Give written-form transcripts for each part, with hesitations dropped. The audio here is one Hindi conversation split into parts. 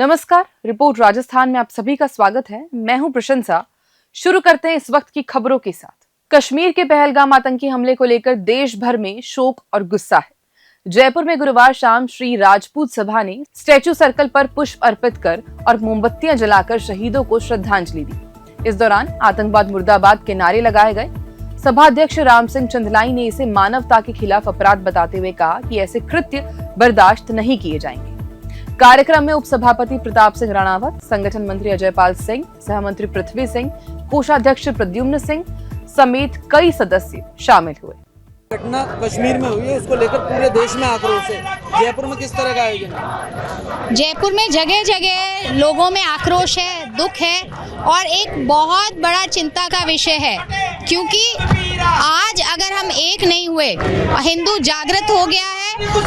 नमस्कार, रिपोर्ट राजस्थान में आप सभी का स्वागत है। मैं हूं प्रशंसा। शुरू करते हैं इस वक्त की खबरों के साथ। कश्मीर के पहलगाम आतंकी हमले को लेकर देश भर में शोक और गुस्सा है। जयपुर में गुरुवार शाम श्री राजपूत सभा ने स्टैचू सर्कल पर पुष्प अर्पित कर और मोमबत्तियां जलाकर शहीदों को श्रद्धांजलि दी। इस दौरान आतंकवाद मुर्दाबाद के नारे लगाए गए। सभाध्यक्ष राम सिंह चंदलाई ने इसे मानवता के खिलाफ अपराध बताते हुए कहा कि ऐसे कृत्य बर्दाश्त नहीं किए जाएंगे। कार्यक्रम में उपसभापति प्रताप सिंह राणावत, संगठन मंत्री अजय पाल सिंह, सहमंत्री पृथ्वी सिंह, कोषाध्यक्ष प्रद्युम्न सिंह समेत कई सदस्य शामिल हुए। घटना कश्मीर में हुई है, उसको लेकर पूरे देश में आक्रोश है। जयपुर में किस तरह का आयोजन है? जयपुर में जगह जगह लोगों में आक्रोश है, दुख है और एक बहुत बड़ा चिंता का विषय है, क्योंकि आज अगर हम एक नहीं हुए, हिंदू जागृत हो गया है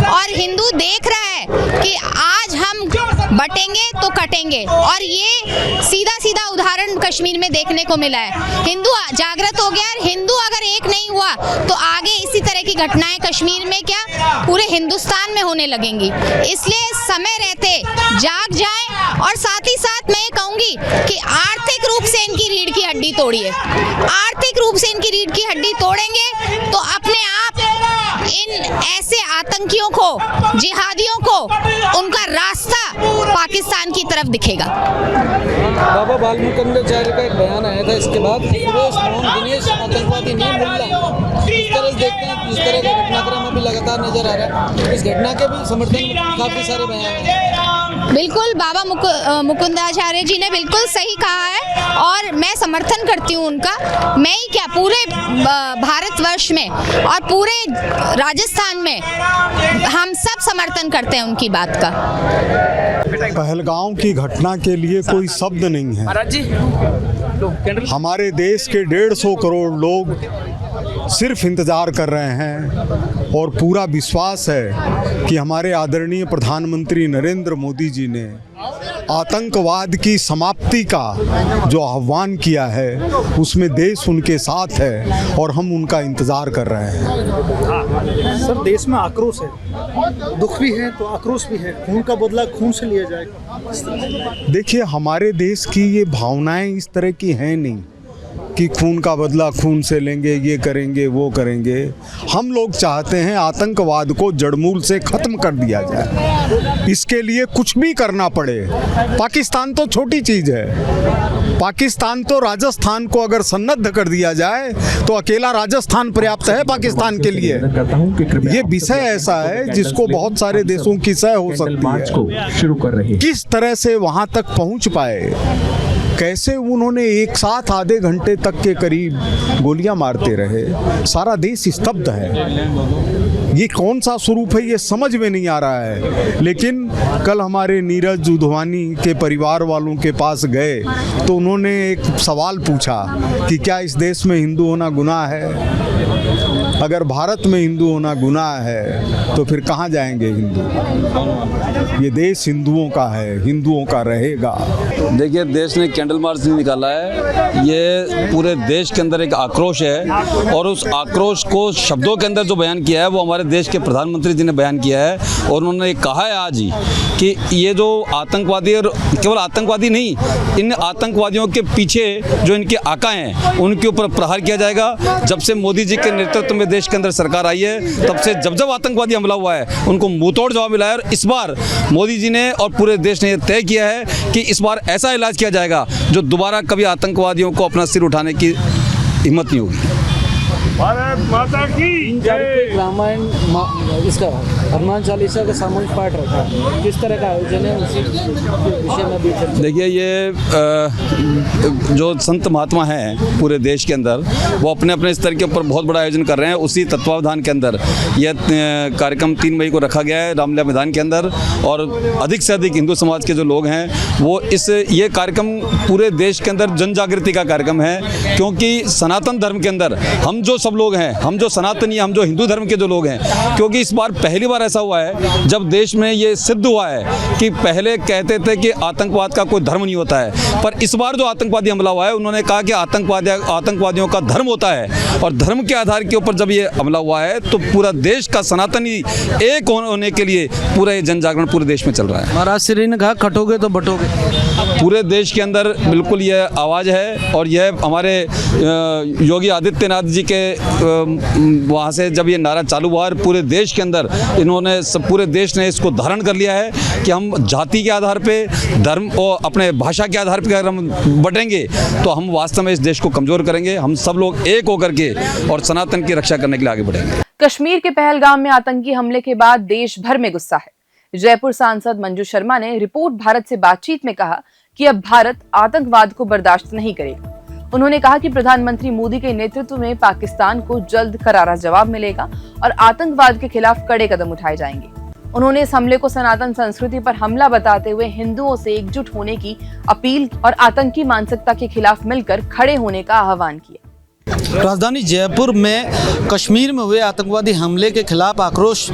और हिंदू देख रहा है कि आज हम बटेंगे तो कटेंगे, और ये सीधा सीधा उदाहरण कश्मीर में देखने को मिला है। हिंदू जागृत हो गया है, हिंदू अगर एक नहीं हुआ तो आगे इसी तरह की घटनाएं कश्मीर में क्या पूरे हिंदुस्तान में होने लगेंगी। इसलिए समय रहते जाग जाएं, और साथ ही साथ मैं ये कहूंगी कि आर्थिक रूप से इनकी रीढ़ की हड्डी तोड़िए। आर्थिक रूप से इनकी रीढ़ की हड्डी तोड़ेंगे तो अपने आप इन ऐसे आतंकियों को, जिहादियों को, उनका रास्ता पाकिस्तान की तरफ दिखेगा। बाबा बालमुकुंदाचार्य का एक बयान आया था, इसके बाद सुरेश मोहन दिनेश आतंकवादी नहीं मुल्ला, इस तरह से देखते हैं। इस तरह का घटनाक्रम अभी लगातार नजर आ रहा है। इस घटना के भी समर्थन में काफी सारे बयान हैं। बिल्कुल, बाबा मुकुंदाचार्य जी ने बिल्कुल सही कहा है और मैं समर्थन करती हूँ उनका। मैं ही क्या, पूरे भारतवर्ष में और पूरे राजस्थान में हम सब समर्थन करते हैं उनकी बात का। पहलगाम की घटना के लिए कोई शब्द नहीं है। हमारे देश के 150 करोड़ लोग सिर्फ इंतज़ार कर रहे हैं और पूरा विश्वास है कि हमारे आदरणीय प्रधानमंत्री नरेंद्र मोदी जी ने आतंकवाद की समाप्ति का जो आह्वान किया है उसमें देश उनके साथ है और हम उनका इंतज़ार कर रहे हैं। सर, देश में आक्रोश है, दुख भी है तो आक्रोश भी है। खून का बदला खून से लिया जाएगा। देखिए, हमारे देश की ये भावनाएं इस तरह की हैं नहीं कि खून का बदला खून से लेंगे, ये करेंगे, वो करेंगे। हम लोग चाहते हैं आतंकवाद को जड़मूल से ख़त्म कर दिया जाए। इसके लिए कुछ भी करना पड़े। पाकिस्तान तो छोटी चीज़ है। पाकिस्तान तो राजस्थान को अगर सन्नद्ध कर दिया जाए तो अकेला राजस्थान पर्याप्त है पाकिस्तान के लिए। ये विषय ऐसा है जिसको बहुत सारे देशों की सह हो सकती है। किस तरह से वहाँ तक पहुँच पाए, कैसे उन्होंने एक साथ आधे घंटे तक के करीब गोलियां मारते रहे, सारा देश स्तब्ध है। ये कौन सा स्वरूप है ये समझ में नहीं आ रहा है। लेकिन कल हमारे नीरज उधवानी के परिवार वालों के पास गए तो उन्होंने एक सवाल पूछा कि क्या इस देश में हिंदू होना गुनाह है? अगर भारत में हिंदू होना गुनाह है तो फिर कहाँ जाएंगे हिंदू? ये देश हिंदुओं का है, हिंदुओं का रहेगा। देखिए, देश ने कैंडल मार्च निकाला है। ये पूरे देश के अंदर एक आक्रोश है और उस आक्रोश को शब्दों के अंदर जो बयान किया है वो हमारे देश के प्रधानमंत्री जी ने बयान किया है। और उन्होंने कहा है आज ही कि ये जो आतंकवादी, और केवल आतंकवादी नहीं, इन आतंकवादियों के पीछे जो इनके आका हैं उनके ऊपर प्रहार किया जाएगा। जब से मोदी जी के नेतृत्व में देश के अंदर सरकार आई है तब से जब आतंकवादी हमला हुआ है उनको मुंहतोड़ जवाब मिला है। और इस बार मोदी जी ने और पूरे देश ने तय किया है कि इस बार ऐसा इलाज किया जाएगा जो दोबारा कभी आतंकवादियों को अपना सिर उठाने की हिम्मत नहीं होगी। भारत माता की जय। रामायण, इसका हनुमान चालीसा का सामूहिक पाठ रखा है, किस तरह का आयोजन है उसी विषय में भी चर्चा। देखिए, ये जो संत महात्मा हैं पूरे देश के अंदर वो अपने अपने स्तर के ऊपर बहुत बड़ा आयोजन कर रहे हैं। उसी तत्वावधान के अंदर यह कार्यक्रम 3 मई को रखा गया है रामलीला मैदान के अंदर। और अधिक से अधिक हिंदू समाज के जो लोग हैं वो ये कार्यक्रम पूरे देश के अंदर जन जागृति का कार्यक्रम है, क्योंकि सनातन धर्म के अंदर हम जो सब लोग हैं, हम जो सनातनी, हम जो हिंदू धर्म के जो लोग हैं, क्योंकि इस बार पहली बार ऐसा हुआ है जब देश में ये सिद्ध हुआ है कि पहले कहते थे कि आतंकवाद का कोई धर्म नहीं होता है, पर इस बार जो आतंकवादी हमला हुआ है उन्होंने कहा कि आतंकवादियों का धर्म होता है, और धर्म के आधार के ऊपर जब ये हमला हुआ है तो पूरा देश का सनातनी एक होने के लिए पूरा ये जन जागरण पूरे देश में चल रहा है। महाराज श्री ने कहा कटोगे तो बटोगे। पूरे देश के अंदर बिल्कुल यह आवाज़ है, और यह हमारे योगी आदित्यनाथ जी के वहाँ से जब ये नारा चालू हुआ और पूरे देश के अंदर इन्होंने पूरे देश ने इसको धारण कर लिया है कि हम जाति के आधार पे, धर्म और अपने भाषा के आधार पे अगर हम बटेंगे तो हम वास्तव में इस देश को कमज़ोर करेंगे। हम सब लोग एक होकर के और सनातन की रक्षा करने के लिए आगे बढ़ेंगे। कश्मीर के पहलगाम में आतंकी हमले के बाद देश भर में गुस्सा है। जयपुर सांसद मंजू शर्मा ने रिपोर्ट भारत से बातचीत में कहा कि अब भारत आतंकवाद को बर्दाश्त नहीं करेगा। उन्होंने कहा कि प्रधानमंत्री मोदी के नेतृत्व में पाकिस्तान को जल्द करारा जवाब मिलेगा और आतंकवाद के खिलाफ कड़े कदम उठाए जाएंगे। उन्होंने इस हमले को सनातन संस्कृति पर हमला बताते हुए हिंदुओं से एकजुट होने की अपील और आतंकी मानसिकता के खिलाफ मिलकर खड़े होने का आह्वान किया। राजधानी जयपुर में कश्मीर में हुए आतंकवादी हमले के खिलाफ आक्रोश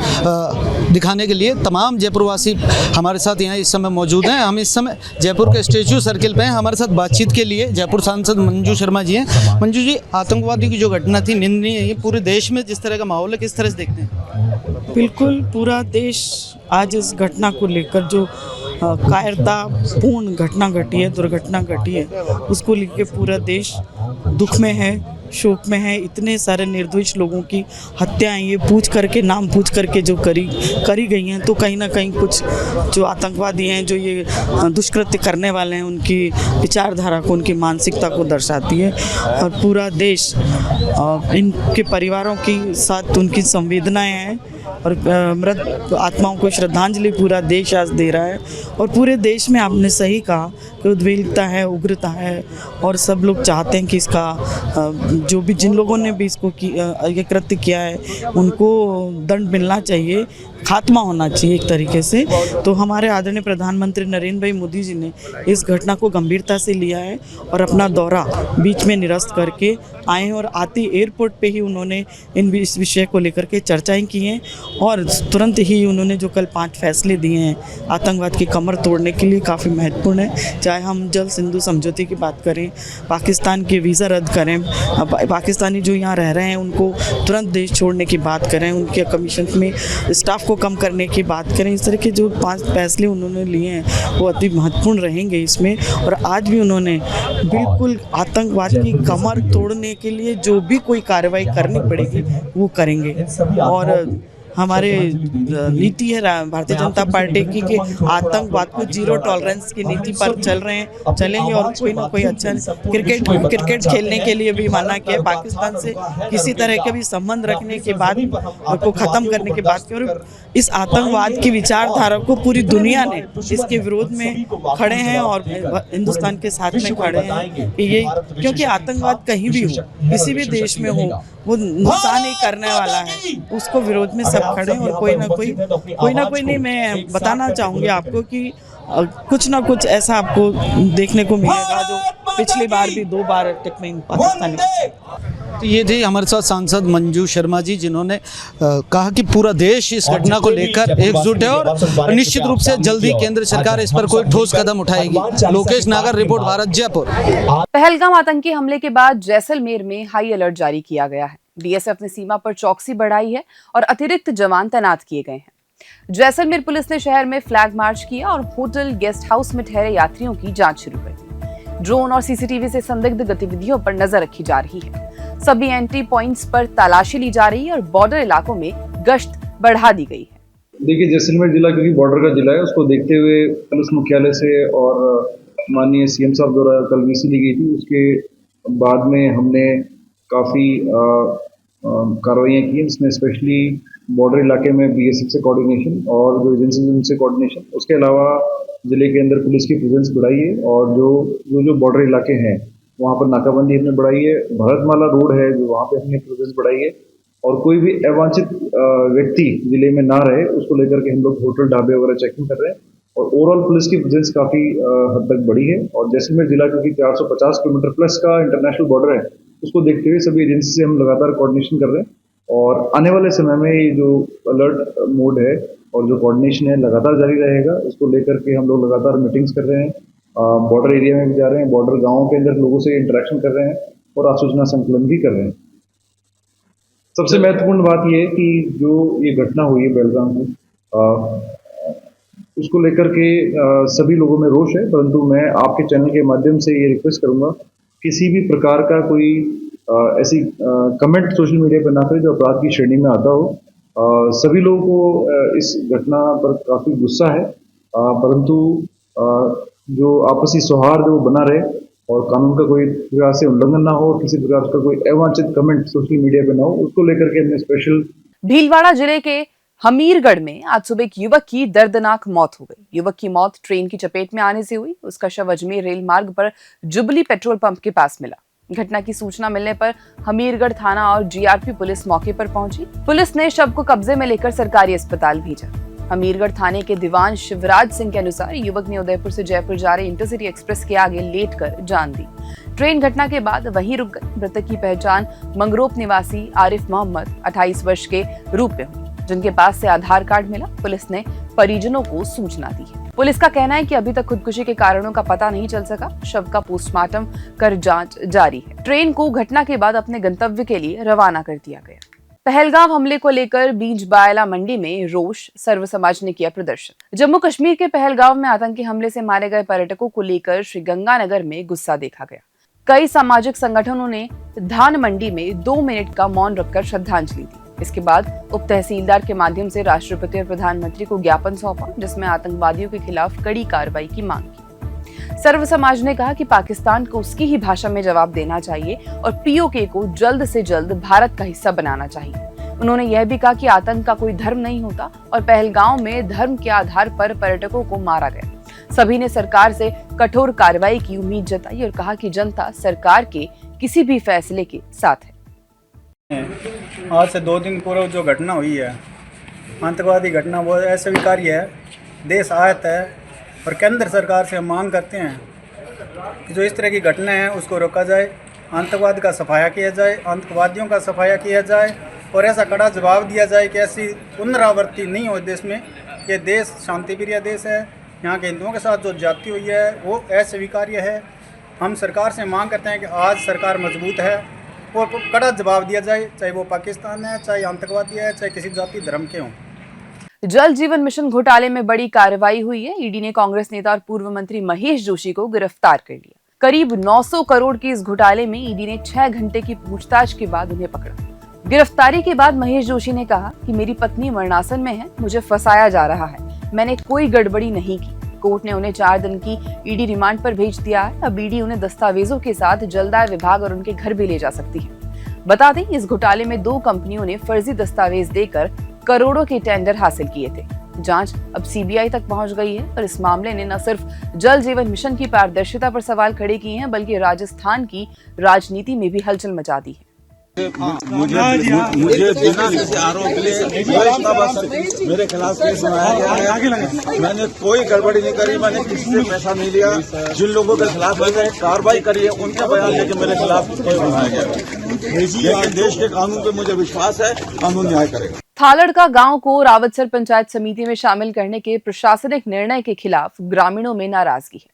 दिखाने के लिए तमाम जयपुरवासी हमारे साथ यहाँ इस समय मौजूद हैं। हम इस समय जयपुर के स्टेच्यू सर्किल पे हैं। हमारे साथ बातचीत के लिए जयपुर सांसद मंजू शर्मा जी हैं। मंजू जी, आतंकवादी की जो घटना थी निंदनीय है, पूरे देश में जिस तरह का माहौल है किस तरह से देखते हैं? बिल्कुल, पूरा देश आज इस घटना को लेकर जो कायरतापूर्ण घटना घटी है, दुर्घटना घटी है, उसको लेकर पूरा देश दुख में है, शोक में है। इतने सारे निर्दोष लोगों की हत्याएं ये पूछ करके, नाम पूछ करके जो करी गई हैं, तो कहीं ना कहीं कुछ जो आतंकवादी हैं, जो ये दुष्कृत्य करने वाले हैं, उनकी विचारधारा को, उनकी मानसिकता को दर्शाती है। और पूरा देश इनके परिवारों के साथ उनकी संवेदनाएं हैं और मृत आत्माओं को श्रद्धांजलि पूरा देश आज दे रहा है। और पूरे देश में आपने सही कहा कि उद्वेगता है, उग्रता है, और सब लोग चाहते हैं कि इसका जो भी जिन लोगों ने भी इसको ये कृत्य किया है उनको दंड मिलना चाहिए, खात्मा होना चाहिए एक तरीके से। तो हमारे आदरणीय प्रधानमंत्री नरेंद्र भाई मोदी जी ने इस घटना को गंभीरता से लिया है और अपना दौरा बीच में निरस्त करके आए हैं, और आते एयरपोर्ट पे ही उन्होंने इस विषय को लेकर के चर्चाएं की हैं, और तुरंत ही उन्होंने जो कल 5 फैसले दिए हैं आतंकवाद की कमर तोड़ने के लिए, काफ़ी महत्वपूर्ण है। चाहे हम जल सिंधु समझौते की बात करें, पाकिस्तान के वीज़ा रद्द करें, पाकिस्तानी जो यहाँ रह रहे हैं उनको तुरंत देश छोड़ने की बात करें, उनके कमीशन में स्टाफ को कम करने की बात करें, इस तरह के जो 5 फैसले उन्होंने लिए हैं वो अति महत्वपूर्ण रहेंगे इसमें। और आज भी उन्होंने बिल्कुल आतंकवाद की कमर तोड़ने के लिए जो भी कोई कार्रवाई करनी पड़ेगी वो करेंगे। और हमारे नीति है भारतीय जनता पार्टी की कि आतंकवाद को जीरो टॉलरेंस की नीति पर चलेंगे, और कोई ना कोई अच्छा क्रिकेट खेलने के लिए भी माना किया, पाकिस्तान से किसी तरह के भी संबंध रखने के बाद को ख़त्म करने के बाद, और इस आतंकवाद की विचारधारा को पूरी दुनिया ने इसके विरोध में खड़े हैं और हिंदुस्तान के साथ में खड़े हैं कि ये, क्योंकि आतंकवाद कहीं भी हो, किसी भी देश में हो, वो नुकसान ही करने वाला है, उसको विरोध में सब खड़े हैं। और कोई ना कोई नहीं, मैं बताना चाहूँगी आपको कि कुछ ना कुछ ऐसा आपको देखने को मिलेगा जो पिछली बार भी 2 बार टिकमेन पाकिस्तानी। तो ये थी हमारे साथ सांसद मंजू शर्मा जी, जिन्होंने कहा कि पूरा देश इस घटना को लेकर एकजुट है और निश्चित रूप से जल्दी केंद्र सरकार इस पर कोई ठोस कदम उठाएगी। लोकेश नागर, रिपोर्ट भारत, जयपुर। पहलगाम आतंकी हमले के बाद जैसलमेर में हाई अलर्ट जारी किया गया है। बीएसएफ ने सीमा पर चौकसी बढ़ाई है और अतिरिक्त जवान तैनात किए गए हैं। जैसलमेर पुलिस ने शहर में फ्लैग मार्च किया और होटल, गेस्ट हाउस में ठहरे यात्रियों की जांच शुरू कर दी। ड्रोन और सीसीटीवी से संदिग्ध गतिविधियों पर नजर रखी जा रही है। सभी एंट्री पॉइंट्स पर तलाशी ली जा रही है और बॉर्डर इलाकों में गश्त बढ़ा दी गई है। देखिए, जैसलमेर जिला क्योंकि बॉर्डर का जिला है, उसको देखते हुए पुलिस मुख्यालय से और माननीय सीएम साहब द्वारा कल वीसी ली गई थी। उसके बाद में हमने काफ़ी कार्रवाइयाँ की, इसमें स्पेशली बॉर्डर इलाके में बीएसएफ से कोऑर्डिनेशन और जो एजेंसीज उनसे कोऑर्डिनेशन, उसके अलावा ज़िले के अंदर पुलिस की प्रेजेंस बढ़ाई है और जो बॉर्डर इलाके हैं वहाँ पर नाकाबंदी हमने बढ़ाई है। भारतमाला रोड है जो वहाँ पे हमने प्रेजेंस बढ़ाई है और कोई भी अवांछित व्यक्ति ज़िले में ना रहे, उसको लेकर के हम लोग होटल, ढाबे वगैरह चेकिंग कर रहे हैं और ओवरऑल पुलिस की प्रेजेंस काफ़ी हद तक बढ़ी है। और जैसलमेर जिला क्योंकि 450 किलोमीटर प्लस का इंटरनेशनल बॉर्डर है, उसको देखते हुए सभी एजेंसी से हम लगातार कोऑर्डिनेशन कर रहे हैं और आने वाले समय में ये जो अलर्ट मोड है और जो कोऑर्डिनेशन है लगातार जारी रहेगा। इसको लेकर के हम लोग लगातार मीटिंग्स कर रहे हैं, बॉर्डर एरिया में भी जा रहे हैं, बॉर्डर गाँव के अंदर लोगों से इंटरेक्शन कर रहे हैं और आसूचना संकलन भी कर रहे हैं। सबसे महत्वपूर्ण बात यह है कि जो ये घटना हुई है पहलगाम में, उसको लेकर के सभी लोगों में रोष है, परंतु मैं आपके चैनल के माध्यम से ये रिक्वेस्ट करूंगा किसी भी प्रकार का कोई ऐसी कमेंट सोशल मीडिया पर ना करें जो अपराध की श्रेणी में आता हो। सभी लोगों को इस घटना पर काफ़ी गुस्सा है, परंतु जो आपसी सौहार्द वो बना रहे और कानून का कोई प्रकार से उल्लंघन ना हो और किसी प्रकार का कोई अवांछित कमेंट सोशल मीडिया पे ना हो, उसको लेकर के हमने स्पेशल। भीलवाड़ा जिले के हमीरगढ़ में आज सुबह एक युवक की दर्दनाक मौत हो गई। युवक की मौत ट्रेन की चपेट में आने से हुई। उसका शव अजमेर रेल मार्ग पर जुबली पेट्रोल पंप के पास मिला। घटना की सूचना मिलने पर हमीरगढ़ थाना और जीआरपी पुलिस मौके पर पहुंची। पुलिस ने शव को कब्जे में लेकर सरकारी अस्पताल भेजा। हमीरगढ़ थाने के दीवान शिवराज सिंह के अनुसार युवक ने उदयपुर से जयपुर जा रहे इंटरसिटी एक्सप्रेस के आगे लेटकर जान दी। ट्रेन घटना के बाद वहीं रुक गई। मृतक की पहचान मंगरोप निवासी आरिफ मोहम्मद 28 वर्ष के रूप में हुई, जिनके पास से आधार कार्ड मिला। पुलिस ने परिजनों को सूचना दी है। पुलिस का कहना है कि अभी तक खुदकुशी के कारणों का पता नहीं चल सका। शव का पोस्टमार्टम कर जांच जारी है। ट्रेन को घटना के बाद अपने गंतव्य के लिए रवाना कर दिया गया। पहलगाम हमले को लेकर बीज बायला मंडी में रोष, सर्व समाज ने किया प्रदर्शन। जम्मू कश्मीर के पहलगाम में आतंकी हमले से मारे गए पर्यटकों को लेकर श्रीगंगानगर में गुस्सा देखा गया। कई सामाजिक संगठनों ने धान मंडी में 2 मिनट का मौन रखकर श्रद्धांजलि दी। इसके बाद उप तहसीलदार के माध्यम से राष्ट्रपति और प्रधानमंत्री को ज्ञापन सौंपा, जिसमें आतंकवादियों के खिलाफ कड़ी कार्रवाई की मांग की। सर्व समाज ने कहा कि पाकिस्तान को उसकी ही भाषा में जवाब देना चाहिए और पीओके को जल्द से जल्द भारत का हिस्सा बनाना चाहिए। उन्होंने यह भी कहा कि आतंक का कोई धर्म नहीं होता और पहलगाम में धर्म के आधार पर पर्यटकों को मारा गया। सभी ने सरकार से कठोर कार्रवाई की उम्मीद जताई और कहा कि जनता सरकार के किसी भी फैसले के साथ है। आज से 2 दिन पूर्व जो घटना हुई है, आतंकवादी घटना, वो अस्वीकार्य है, देश आहत है और केंद्र सरकार से हम मांग करते हैं कि जो इस तरह की घटना है उसको रोका जाए, आतंकवाद का सफाया किया जाए, आतंकवादियों का सफाया किया जाए और ऐसा कड़ा जवाब दिया जाए कि ऐसी पुनरावृत्ति नहीं हो देश में। ये देश शांतिप्रिय देश है, यहाँ के हिंदुओं के साथ जो ज्यादती हुई है वो अस्वीकार्य है। हम सरकार से मांग करते हैं कि आज सरकार मजबूत है और कड़ा जवाब दिया जाए, चाहे वो पाकिस्तान है, चाहे आतंकवादी है, चाहे किसी जाति धर्म के हों। जल जीवन मिशन घोटाले में बड़ी कार्रवाई हुई है। ईडी ने कांग्रेस नेता और पूर्व मंत्री महेश जोशी को गिरफ्तार कर लिया। करीब 900 करोड़ के इस घोटाले में ईडी ने 6 घंटे की पूछताछ के बाद उन्हें पकड़ा। गिरफ्तारी के बाद महेश जोशी ने कहा कि मेरी पत्नी मरणासन में है, मुझे फंसाया जा रहा है, मैंने कोई गड़बड़ी नहीं की। कोर्ट ने उन्हें 4 दिन की ईडी रिमांड पर भेज दिया है। अब ईडी उन्हें दस्तावेजों के साथ जलदाय विभाग और उनके घर भी ले जा सकती है। बता दें, इस घोटाले में 2 कंपनियों ने फर्जी दस्तावेज देकर करोड़ों के टेंडर हासिल किए थे। जांच अब सीबीआई तक पहुंच गई है और इस मामले ने न सिर्फ जल जीवन मिशन की पारदर्शिता पर सवाल खड़े किए हैं, बल्कि राजस्थान की राजनीति में भी हलचल मचा दी है। मुझे बिना किसी आरोप के मेरे खिलाफ केस बनाया गया है। मैंने कोई गड़बड़ी नहीं करी, मैंने किसी से पैसा नहीं लिया। जिन लोगों के खिलाफ मैंने कार्रवाई करी है उनके बयान लेके मेरे खिलाफ केस बनाया गया है। लेकिन देश के कानून पे मुझे विश्वास है, कानून न्याय करेगा। थालड़का गांव को रावतसर पंचायत समिति में शामिल करने के प्रशासनिक निर्णय के खिलाफ ग्रामीणों में नाराजगी है।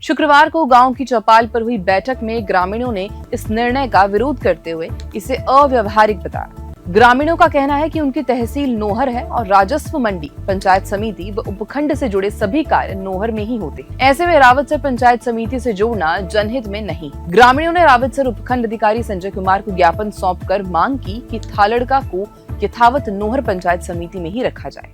शुक्रवार को गांव की चौपाल पर हुई बैठक में ग्रामीणों ने इस निर्णय का विरोध करते हुए इसे अव्यवहारिक बताया। ग्रामीणों का कहना है कि उनकी तहसील नोहर है और राजस्व मंडी, पंचायत समिति व उपखंड से जुड़े सभी कार्य नोहर में ही होते हैं। ऐसे में रावतसर पंचायत समिति से जोड़ना जनहित में नहीं। ग्रामीणों ने रावतसर उपखंड अधिकारी संजय कुमार को ज्ञापन सौंपकर मांग की कि थालड़का को यथावत नोहर पंचायत समिति में ही रखा जाए।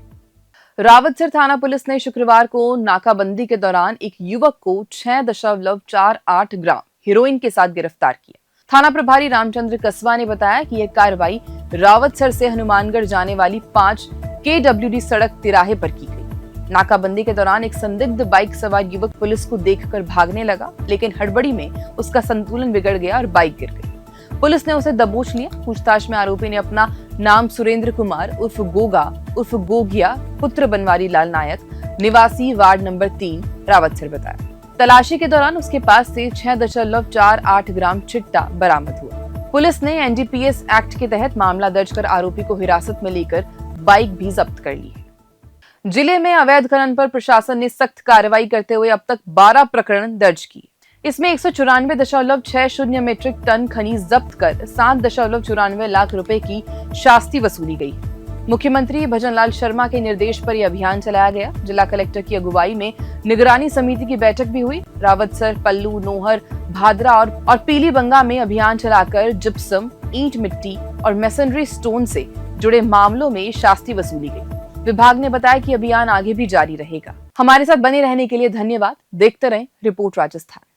रावतसर थाना पुलिस ने शुक्रवार को नाकाबंदी के दौरान एक युवक को 6.48 ग्राम हेरोइन के साथ गिरफ्तार किया। थाना प्रभारी रामचंद्र कस्वा ने बताया कि यह कार्रवाई रावतसर से हनुमानगढ़ जाने वाली 5 KWD सड़क तिराहे पर की गई। नाकाबंदी के दौरान एक संदिग्ध बाइक सवार युवक पुलिस को देखकर भागने लगा, लेकिन हड़बड़ी में उसका संतुलन बिगड़ गया और बाइक गिर गई। पुलिस ने उसे दबोच लिया। पूछताछ में आरोपी ने अपना नाम सुरेंद्र कुमार उर्फ गोगा उर्फ गोगिया पुत्र बनवारी लाल नायक, निवासी वार्ड नंबर 3 रावतसर बताया। तलाशी के दौरान उसके पास से 6.48 ग्राम चिट्टा बरामद हुआ। पुलिस ने एनडीपीएस एक्ट के तहत मामला दर्ज कर आरोपी को हिरासत में लेकर बाइक भी जब्त कर ली है। जिले में अवैध खनन पर प्रशासन ने सख्त कार्रवाई करते हुए अब तक 12 प्रकरण दर्ज किए। इसमें 194.60 मीट्रिक टन खनिज जब्त कर 7.94 लाख रुपए की शास्ति वसूली गई। मुख्यमंत्री भजनलाल शर्मा के निर्देश पर यह अभियान चलाया गया। जिला कलेक्टर की अगुवाई में निगरानी समिति की बैठक भी हुई। रावतसर, पल्लू, नोहर, भादरा और पीलीबंगा में अभियान चलाकर जिप्सम, ईंट मिट्टी और मैसनरी स्टोन से जुड़े मामलों में शास्ति वसूली गई। विभाग ने बताया कि अभियान आगे भी जारी रहेगा। हमारे साथ बने रहने के लिए धन्यवाद। देखते रहें रिपोर्ट राजस्थान।